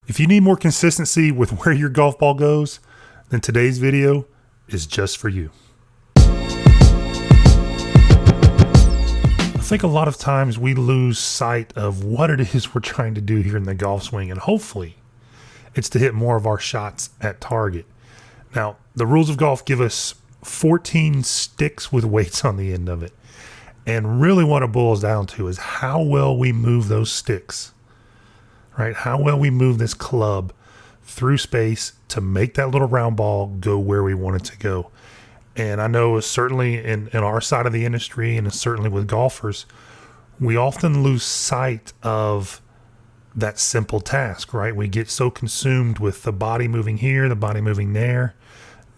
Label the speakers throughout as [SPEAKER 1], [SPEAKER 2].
[SPEAKER 1] If you need more consistency with where your golf ball goes, then today's video is just for you. I think a lot of times we lose sight of what it is we're trying to do here in the golf swing, and hopefully it's to hit more of our shots at target. Now, the rules of golf give us 14 sticks with weights on the end of it. And really what it boils down to is how well we move those sticks, right? How well we move this club through space to make that little round ball go where we want it to go. And I know certainly in our side of the industry, and certainly with golfers, we often lose sight of that simple task, right? We get so consumed with the body moving here, the body moving there,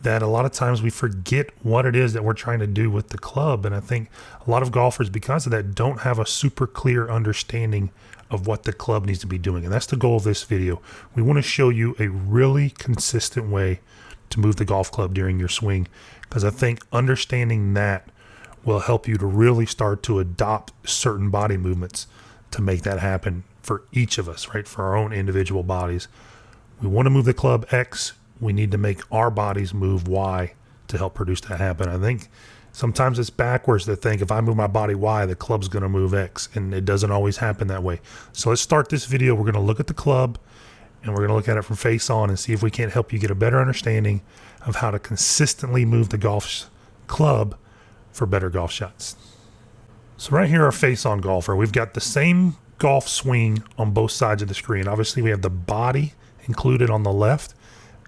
[SPEAKER 1] that a lot of times we forget what it is that we're trying to do with the club. And I think a lot of golfers, because of that, don't have a super clear understanding of what the club needs to be doing. And that's the goal of this video. We want to show you a really consistent way to move the golf club during your swing, because I think understanding that will help you to really start to adopt certain body movements to make that happen for each of us, right? For our own individual bodies. We want to move the club X. We need to make our bodies move Y to help produce that happen. I think sometimes it's backwards to think if I move my body Y, the club's going to move X, and it doesn't always happen that way. So let's start this video. We're going to look at the club, and we're going to look at it from face on and see if we can't help you get a better understanding of how to consistently move the golf club for better golf shots. So right here, our face on golfer, we've got the same golf swing on both sides of the screen. Obviously, we have the body included on the left,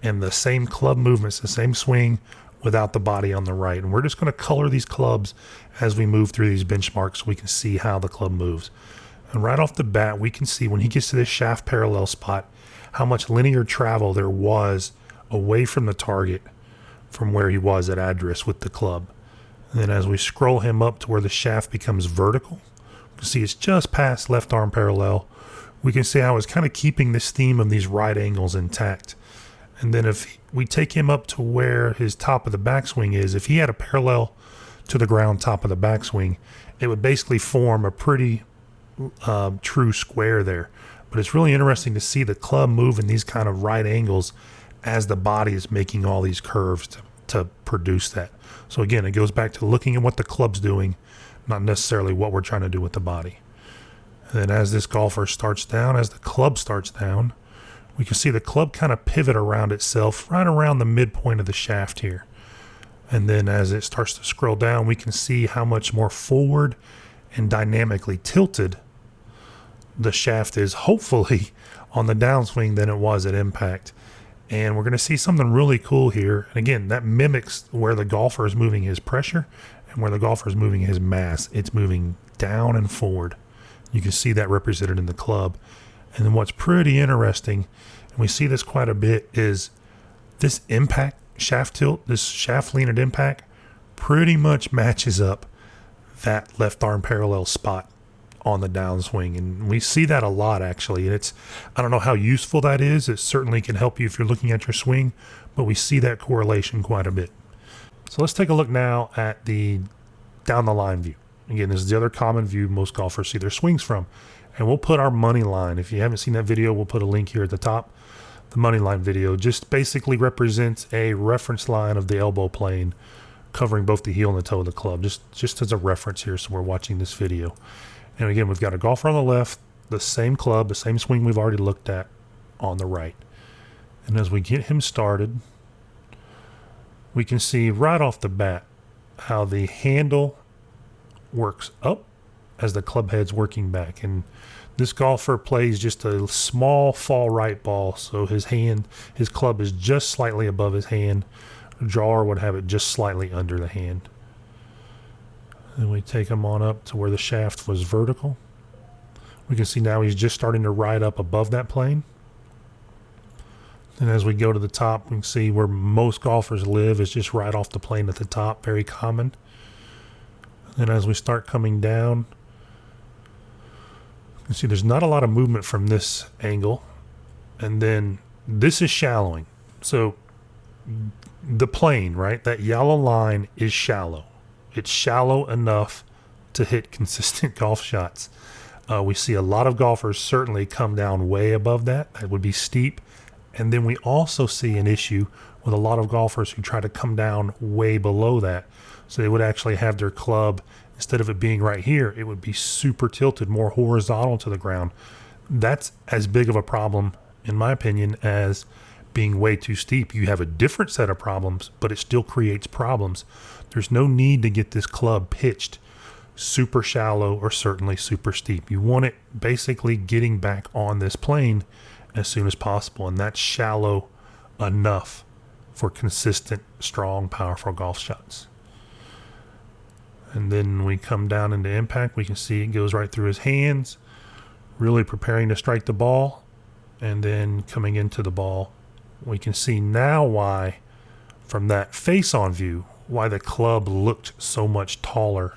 [SPEAKER 1] and the same club movements, the same swing without the body on the right. And we're just going to color these clubs as we move through these benchmarks so we can see how the club moves. And right off the bat, we can see when he gets to this shaft parallel spot, how much linear travel there was away from the target from where he was at address with the club. And then as we scroll him up to where the shaft becomes vertical, you can see it's just past left arm parallel. We can see how it's kind of keeping this theme of these right angles intact. And then if we take him up to where his top of the backswing is, if he had a parallel to the ground top of the backswing, it would basically form a pretty true square there. But it's really interesting to see the club move in these kind of right angles as the body is making all these curves to produce that. So again, it goes back to looking at what the club's doing, not necessarily what we're trying to do with the body. And then as this golfer starts down, as the club starts down, we can see the club kind of pivot around itself right around the midpoint of the shaft here. And then as it starts to scroll down, we can see how much more forward and dynamically tilted the shaft is, hopefully, on the downswing than it was at impact. And we're going to see something really cool here. And again, that mimics where the golfer is moving his pressure and where the golfer is moving his mass. It's moving down and forward. You can see that represented in the club. And then what's pretty interesting, and we see this quite a bit, is this impact shaft tilt, this shaft lean at impact, pretty much matches up that left arm parallel spot on the downswing. And we see that a lot, actually. And I don't know how useful that is. It certainly can help you if you're looking at your swing, but we see that correlation quite a bit. So let's take a look now at the down the line view. Again, this is the other common view most golfers see their swings from. And we'll put our money line. If you haven't seen that video, we'll put a link here at the top. The money line video just basically represents a reference line of the elbow plane covering both the heel and the toe of the club, just as a reference here. So we're watching this video. And again, we've got a golfer on the left, the same club, the same swing we've already looked at on the right. And as we get him started, we can see right off the bat how the handle works up as the club head's working back. And this golfer plays just a small fall right ball, so his club is just slightly above his hand. A drawer would have it just slightly under the hand. And we take him on up to where the shaft was vertical. We can see now he's just starting to ride up above that plane. And as we go to the top, we can see where most golfers live is just right off the plane at the top, very common. And as we start coming down, you can see there's not a lot of movement from this angle. And then this is shallowing. So the plane, right, that yellow line is shallow. It's shallow enough to hit consistent golf shots. We see a lot of golfers certainly come down way above that. That would be steep. And then we also see an issue with a lot of golfers who try to come down way below that. So they would actually have their club, instead of it being right here, it would be super tilted, more horizontal to the ground. That's as big of a problem, in my opinion, as being way too steep. You have a different set of problems, but it still creates problems. There's no need to get this club pitched super shallow or certainly super steep. You want it basically getting back on this plane as soon as possible, and that's shallow enough for consistent, strong, powerful golf shots. And then we come down into impact. We can see it goes right through his hands, really preparing to strike the ball. And then coming into the ball, we can see now why, from that face-on view, why the club looked so much taller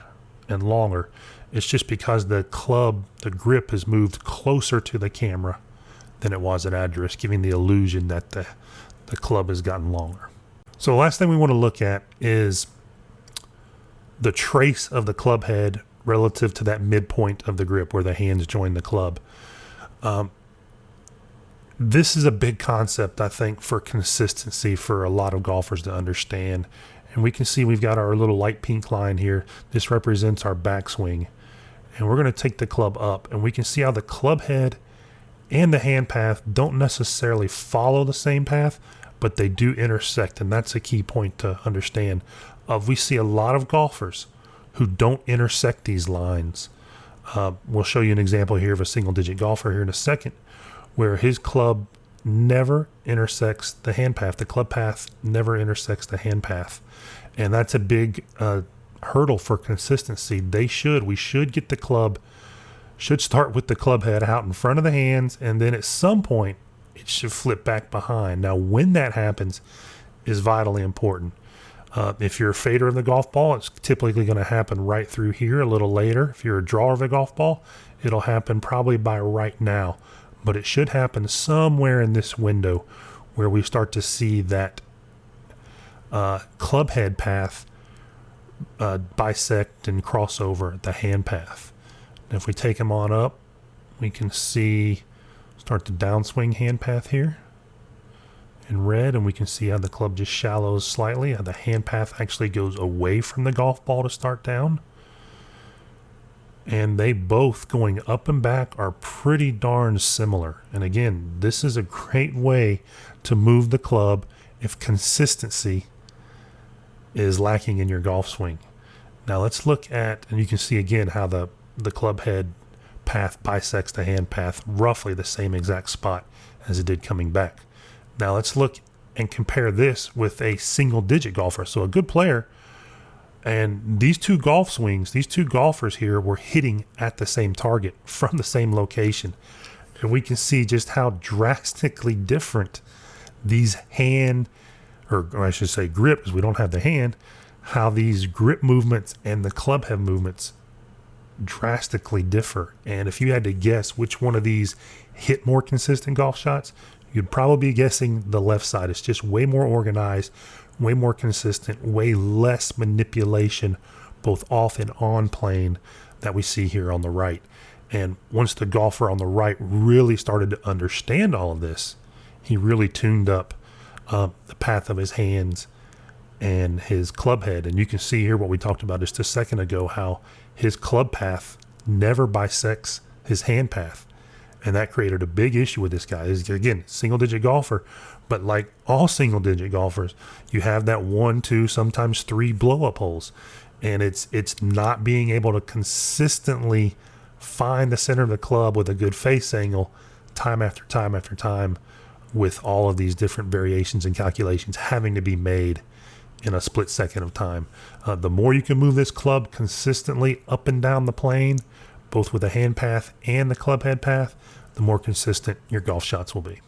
[SPEAKER 1] and longer. It's just because the club, the grip, has moved closer to the camera than it was at address, giving the illusion that the club has gotten longer. So the last thing we want to look at is the trace of the club head relative to that midpoint of the grip where the hands join the club. This is a big concept, I think, for consistency for a lot of golfers to understand. And we can see we've got our little light pink line here. This represents our backswing. And we're going to take the club up, and we can see how the club head and the hand path don't necessarily follow the same path, but they do intersect. And that's a key point to understand. We see a lot of golfers who don't intersect these lines. We'll show you an example here of a single digit golfer here in a second, where his club never intersects the hand path. The club path never intersects the hand path. And that's a big hurdle for consistency. We should get the club, should start with the club head out in front of the hands, and then at some point it should flip back behind. Now, when that happens is vitally important. If you're a fader of the golf ball, it's typically going to happen right through here a little later. If you're a drawer of the golf ball, it'll happen probably by right now. But it should happen somewhere in this window where we start to see that club head path bisect and cross over the hand path. And if we take them on up, we can start the downswing hand path here in red, and we can see how the club just shallows slightly, how the hand path actually goes away from the golf ball to start down. And they both, going up and back, are pretty darn similar. And again, this is a great way to move the club if consistency is lacking in your golf swing. Now let's look at, and you can see again how the club head path bisects the hand path, roughly the same exact spot as it did coming back. Now let's look and compare this with a single digit golfer. So a good player, and these two golf swings, these two golfers here were hitting at the same target from the same location. And we can see just how drastically different these hand, or I should say grip, because we don't have the hand, how these grip movements and the club head movements drastically differ. And if you had to guess which one of these hit more consistent golf shots, you'd probably be guessing the left side. It's just way more organized, way more consistent, way less manipulation, both off and on plane, that we see here on the right. And once the golfer on the right really started to understand all of this, he really tuned up the path of his hands and his club head. And you can see here what we talked about just a second ago, how his club path never bisects his hand path. And that created a big issue with this guy. He's, again, single digit golfer, but like all single digit golfers, you have that 1, 2, sometimes 3 blow up holes. And it's not being able to consistently find the center of the club with a good face angle time after time after time, with all of these different variations and calculations having to be made in a split second of time. The more you can move this club consistently up and down the plane, both with the hand path and the club head path, the more consistent your golf shots will be.